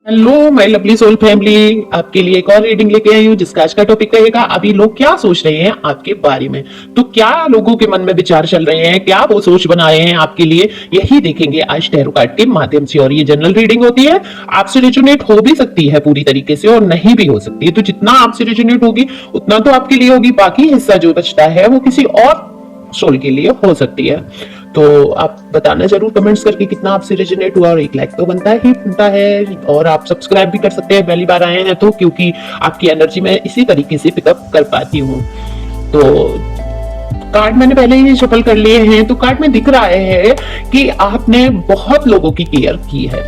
Hello my lovely soul family, आपके लिए एक और रीडिंग लेके आई हूँ जिसका आज का टॉपिक रहेगा अभी लोग क्या सोच रहे हैं आपके बारे में। तो क्या लोगों के मन में विचार चल रहे हैं, क्या वो सोच बना रहे हैं आपके लिए, यही देखेंगे आज टैरो कार्ड के माध्यम से। और ये जनरल रीडिंग होती है, आपसे रेजोनेट हो भी सकती है पूरी तरीके से और नहीं भी हो सकती है। तो जितना आपसे रेजोनेट होगी उतना तो आपके लिए होगी, बाकी हिस्सा जो बचता है वो किसी और सोल के लिए हो सकती है। तो आप बताना जरूर कमेंट्स करके कितना आपसे रेजोनेट हुआ, और एक लाइक तो बनता है। और आप सब्सक्राइब भी कर सकते हैं पहली बार आए हैं तो, क्योंकि आपकी एनर्जी मैं इसी तरीके से पिकअप कर पाती हूँ। तो कार्ड मैंने पहले ही शफल कर लिए हैं, तो कार्ड में दिख रहा है कि आपने बहुत लोगों की केयर की है,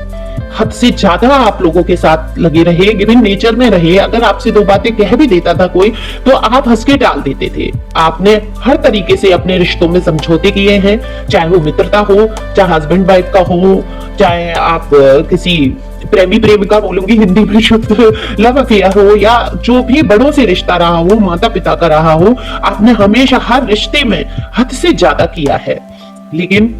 हद से ज्यादा आप लोगों के साथ लगे रहे, गिविंग नेचर में रहे। अगर आपसे दो बातें कह भी देता था कोई तो आप हंस के टाल देते थे। आपने हर तरीके से अपने रिश्तों में समझौते किए हैं, चाहे वो मित्रता हो, चाहे हस्बैंड वाइफ का हो, चाहे आप किसी प्रेमी प्रेमिका बोलूंगी हिंदी में शुद्ध लव अफेयर हो, या जो भी बड़ों से रिश्ता रहा हो, माता पिता का रहा हो, आपने हमेशा हर रिश्ते में हद से ज्यादा किया है। लेकिन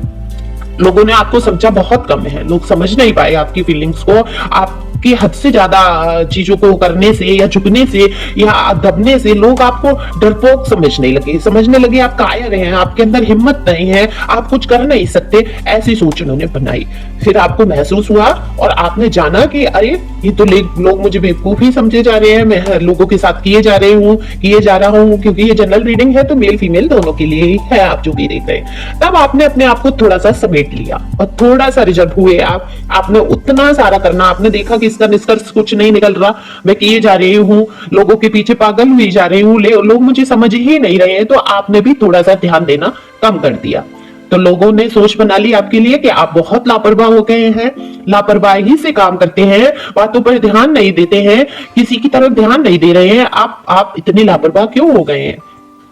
लोगों ने आपको समझा बहुत कम है, लोग समझ नहीं पाए आपकी फीलिंग्स को। आपकी हद से ज्यादा चीजों को करने से या झुकने से या दबने से लोग आपको डरपोक समझने लगे आप कायर हैं, आपके अंदर हिम्मत नहीं है, आप कुछ कर नहीं सकते, ऐसी सोच उन्होंने बनाई। फिर आपको महसूस हुआ और आपने जाना कि अरे ये तो लोग मुझे बेवकूफ ही समझे जा रहे हैं, मैं लोगों के साथ किए जा रहा हूँ, क्योंकि ये जनरल रीडिंग है तो मेल फीमेल दोनों के लिए ही है, आप जो भी देख रहे हैं। तब आपने अपने आप को थोड़ा सा समेट लिया और थोड़ा सा रिजर्व हुए आपने उतना सारा करना, आपने देखा कि इसका निष्कर्ष कुछ नहीं निकल रहा, मैं किए जा रही हूँ, लोगों के पीछे पागल हुई जा रही हूँ, लोग मुझे समझ ही नहीं रहे हैं, तो आपने भी थोड़ा सा ध्यान देना कम कर दिया। तो लोगों ने सोच बना ली आपके लिए कि आप बहुत लापरवाह हो गए हैं, लापरवाही से काम करते हैं, बातों पर ध्यान नहीं देते हैं, किसी की तरफ ध्यान नहीं दे रहे हैं, आप इतने लापरवाह क्यों हो गए हैं,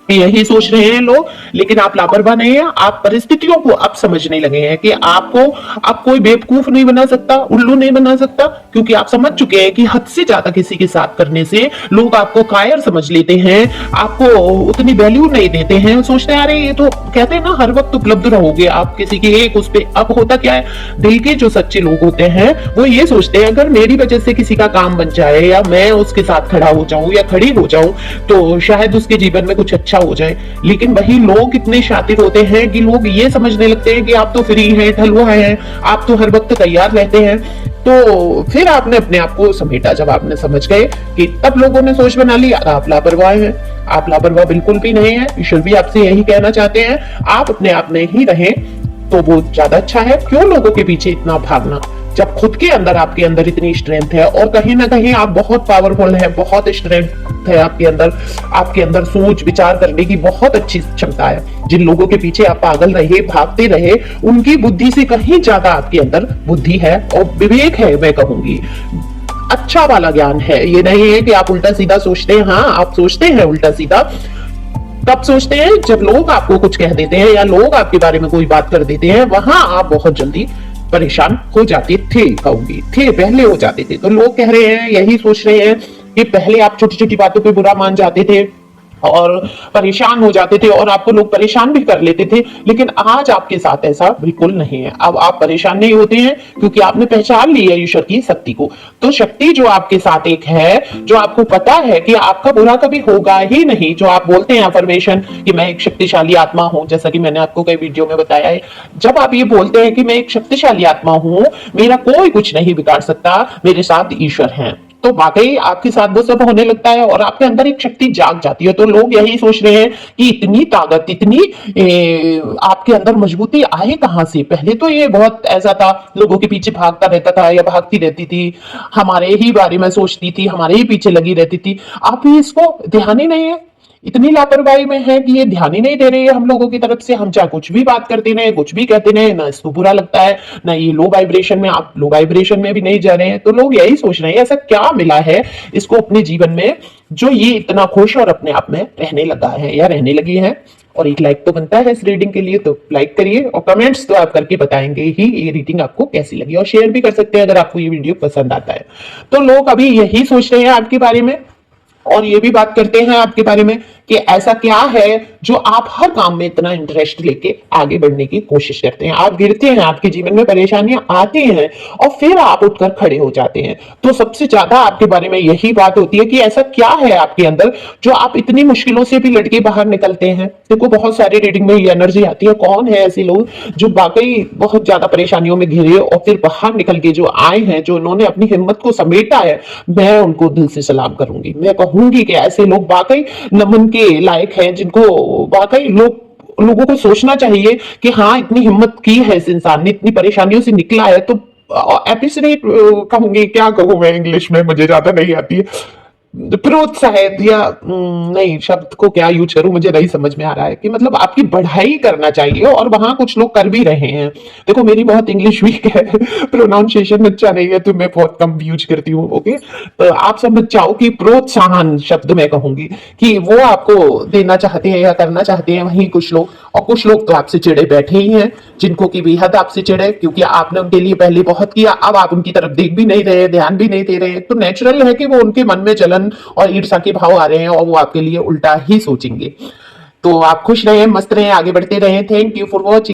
यही सोच रहे हैं लोग। लेकिन आप लापरवाह नहीं है, आप परिस्थितियों को अब समझने लगे हैं कि आपको अब कोई बेवकूफ नहीं बना सकता, उल्लू नहीं बना सकता, क्योंकि आप समझ चुके हैं कि हद से ज्यादा किसी के साथ करने से लोग आपको कायर समझ लेते हैं, आपको उतनी वैल्यू नहीं देते हैं, सोचते हैं अरे ये तो कहते हैं ना हर वक्त उपलब्ध रहोगे आप किसी के एक उस पे। अब होता क्या है, दिल के जो सच्चे लोग होते हैं वो ये सोचते हैं अगर मेरी वजह से किसी का काम बन जाए या मैं उसके साथ खड़ा हो जाऊं या खड़ी हो जाऊं तो शायद उसके जीवन में कुछ अच्छा हो जाए। लेकिन वही लोग इतने शातिर होते हैं कि लोग ये समझने लगते हैं कि आप तो फ्री हैं, ठलुआ हैं, आप तो हर वक्त तैयार रहते हैं। तो फिर आपने अपने आप को समेटा, जब आपने समझ गए कि तब लोगों ने सोच बना ली आप लापरवाह हैं। आप लापरवाह बिल्कुल भी नहीं है, ईश्वर भी आपसे यही कहना चाहते हैं, आप अपने आप में ही रहें तो वो ज्यादा अच्छा है। क्यों लोगों के पीछे इतना भागना, जब खुद के अंदर आपके अंदर इतनी स्ट्रेंथ है और कहीं ना कहीं आप बहुत पावरफुल है, बहुत स्ट्रेंथ है आपके अंदर सोच विचार करने की बहुत अच्छी क्षमता है। जिन लोगों के पीछे आप पागल रहे, भागते रहे, उनकी बुद्धि से कहीं ज्यादा आपके अंदर बुद्धि है और विवेक है, मैं कहूंगी अच्छा वाला ज्ञान है। ये नहीं है कि आप उल्टा सीधा सोचते हैं, हाँ आप सोचते हैं उल्टा सीधा तब सोचते हैं जब लोग आपको कुछ कह देते हैं या लोग आपके बारे में कोई बात कर देते हैं, वहां आप बहुत जल्दी परेशान हो जाते थे पहले हो जाते थे। तो लोग कह रहे हैं, यही सोच रहे हैं कि पहले आप छोटी छोटी बातों पे बुरा मान जाते थे और परेशान हो जाते थे और आपको लोग परेशान भी कर लेते थे। लेकिन आज आपके साथ ऐसा बिल्कुल नहीं है, अब आप परेशान नहीं होते हैं क्योंकि आपने पहचान ली है ईश्वर की शक्ति को। तो शक्ति जो आपके साथ एक है, जो आपको पता है कि आपका बुरा कभी होगा ही नहीं, जो आप बोलते हैं अफर्मेशन कि मैं एक शक्तिशाली आत्मा हूं, जैसा कि मैंने आपको कई वीडियो में बताया है, जब आप ये बोलते हैं कि मैं एक शक्तिशाली आत्मा हूं, मेरा कोई कुछ नहीं बिगाड़ सकता, मेरे साथ ईश्वर हैं, तो वाकई आपके साथ वो सब होने लगता है और आपके अंदर एक शक्ति जाग जाती है। तो लोग यही सोच रहे हैं कि इतनी ताकत, इतनी आपके अंदर मजबूती आए कहां से। पहले तो ये बहुत ऐसा था, लोगों के पीछे भागता रहता था या भागती रहती थी, हमारे ही बारे में सोचती थी, हमारे ही पीछे लगी रहती थी। आप ही इसको ध्यान ही नहीं है, इतनी लापरवाही में है कि ये ध्यान ही नहीं दे रही है हम लोगों की तरफ से। हम चाहे कुछ भी बात करते रहे, कुछ भी कहते रहे, ना इसको बुरा लगता है, ना ये लो वाइब्रेशन में, आप लो वाइब्रेशन में भी नहीं जा रहे हैं। तो लोग यही सोच रहे हैं ऐसा क्या मिला है इसको अपने जीवन में जो ये इतना खुश और अपने आप में रहने लगा है या रहने लगी है। और एक लाइक तो बनता है इस रीडिंग के लिए, तो लाइक करिए और कमेंट्स तो आप करके बताएंगे ही ये रीडिंग आपको कैसी लगी, और शेयर भी कर सकते हैं अगर आपको ये वीडियो पसंद आता है। तो लोग अभी यही सोच रहे हैं आपके बारे में और ये भी बात करते हैं आपके बारे में कि ऐसा क्या है जो आप हर काम में इतना इंटरेस्ट लेके आगे बढ़ने की कोशिश करते हैं। आप गिरते हैं, आपके जीवन में परेशानियां आती हैं और फिर आप उठकर खड़े हो जाते हैं। तो सबसे ज्यादा आपके बारे में यही बात होती है कि ऐसा क्या है आपके अंदर जो आप इतनी मुश्किलों से भी लड़के बाहर निकलते हैं। देखो बहुत सारी रीडिंग में ये एनर्जी आती है। कौन है ऐसे लोग जो वाकई बहुत ज्यादा परेशानियों में घिरे और फिर बाहर निकल के जो आए हैं, जो उन्होंने अपनी हिम्मत को समेटा है, मैं उनको दिल से सलाम करूंगी। मैं कहूंगी कि ऐसे लोग वाकई नमन के लायक हैं, जिनको वाकई लोगों को सोचना चाहिए कि हाँ, इतनी हिम्मत की है इस इंसान ने, इतनी परेशानियों से निकला है। तो एप्रिशिएट कहूंगी, क्या कहूँ मैं, इंग्लिश में मुझे ज्यादा नहीं आती है, प्रोत्साहित या नहीं, शब्द को क्या यूज करूं मुझे नहीं समझ में आ रहा है, कि मतलब आपकी बढ़ाई करना चाहिए और वहां कुछ लोग कर भी रहे हैं। देखो मेरी बहुत इंग्लिश वीक है, प्रोनाउंसिएशन अच्छा नहीं है, तो मैं बहुत कम यूज करती हूँ। ओके, तो आप समझ जाओ कि प्रोत्साहन शब्द मैं कहूंगी कि वो आपको देना चाहते हैं या करना चाहते हैं वहीं कुछ लोग, और कुछ लोग तो आपसे चिड़े बैठे ही हैं, जिनको की बेहद आपसे चिड़े, क्योंकि आपने उनके लिए पहले बहुत किया, अब आप उनकी तरफ देख भी नहीं रहे, ध्यान भी नहीं दे रहे। तो नेचुरल है कि वो उनके मन में जलन और ईर्ष्या के भाव आ रहे हैं और वो आपके लिए उल्टा ही सोचेंगे। तो आप खुश रहें, मस्त रहें, आगे बढ़ते रहें। Thank you for watching.